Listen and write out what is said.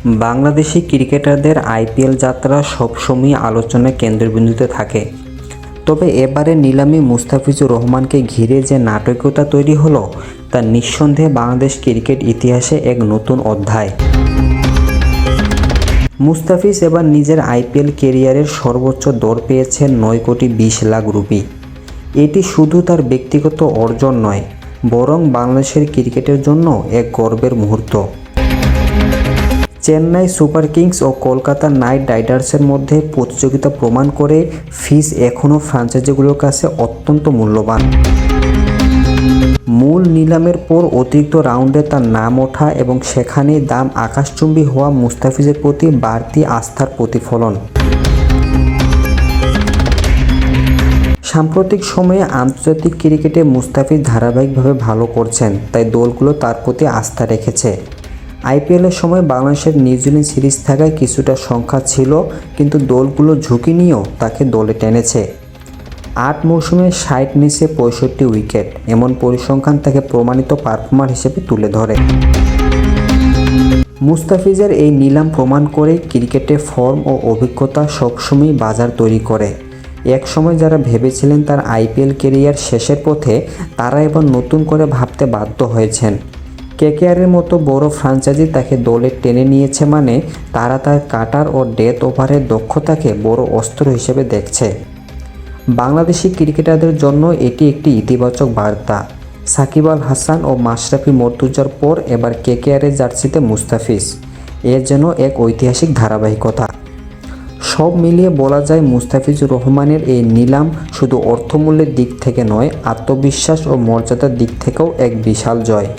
বাংলাদেশি ক্রিকেটারদের আইপিএল যাত্রা সবসময় আলোচনার কেন্দ্রবিন্দুতে থাকে। তবে এবারে নিলামে মুস্তাফিজুর রহমানকে ঘিরে যে নাটকীয়তা তৈরি হলো তা নিঃসন্দেহে বাংলাদেশ ক্রিকেট ইতিহাসে এক নতুন অধ্যায়। মুস্তাফিজ এবার নিজের আইপিএল ক্যারিয়ারের সর্বোচ্চ দর পেয়েছেন 9,20,00,000 রুপি। এটি শুধু তার ব্যক্তিগত অর্জন নয়, বরং বাংলাদেশের ক্রিকেটের জন্য এক গর্বের মুহূর্ত। চেন্নাই সুপার কিংস ও কলকাতা নাইট রাইডার্সের মধ্যে প্রতিযোগিতা প্রমাণ করে ফিস এখনও ফ্র্যাঞ্চাইজিগুলোর কাছে অত্যন্ত মূল্যবান। মূল নিলামের পর অতিরিক্ত রাউন্ডে তার নাম ওঠা এবং সেখানেই দাম আকাশচুম্বী হওয়া মুস্তাফিজের প্রতি বাড়তি আস্থার প্রতিফলন। সাম্প্রতিক সময়ে আন্তর্জাতিক ক্রিকেটে মুস্তাফিজ ধারাবাহিকভাবে ভালো করছেন, তাই দলগুলো তার প্রতি আস্থা রেখেছে। আইপিএলের সময় বাংলাদেশের নিউজিল্যান্ড সিরিজ থাকায় কিছুটা সংখ্যা ছিল, কিন্তু দলগুলো ঝুঁকি নিয়েও তাকে দলে টেনেছে। 8 মৌসুমে 60 ম্যাচে 65 উইকেট, এমন পরিসংখ্যান তাকে প্রমাণিত পারফর্মার হিসেবে তুলে ধরে। মুস্তাফিজের এই নিলাম প্রমাণ করে ক্রিকেটে ফর্ম ও অভিজ্ঞতা সবসময় বাজার তৈরি করে। একসময় যারা ভেবেছিলেন তার আইপিএল ক্যারিয়ার শেষের পথে, তারা এবার নতুন করে ভাবতে বাধ্য হয়েছেন। কেকেআরের মতো বড় ফ্র্যাঞ্চাইজি তাকে দলে টেনে নিয়েছে, মানে তারা তার কাটার ও ডেথ ওভারের দক্ষতাকে বড় অস্ত্র হিসেবে দেখছে। বাংলাদেশি ক্রিকেটারদের জন্য এটি একটি ইতিবাচক বার্তা। সাকিব আল হাসান ও মাশরাফি মর্তুজার পর এবার কেকেআরের জার্সিতে মুস্তাফিজ, এর যেন এক ঐতিহাসিক ধারাবাহিকতা। সব মিলিয়ে বলা যায় মুস্তাফিজুর রহমানের এই নিলাম শুধু অর্থমূল্যের দিক থেকে নয়, আত্মবিশ্বাস ও মর্যাদার দিক থেকেও এক বিশাল জয়।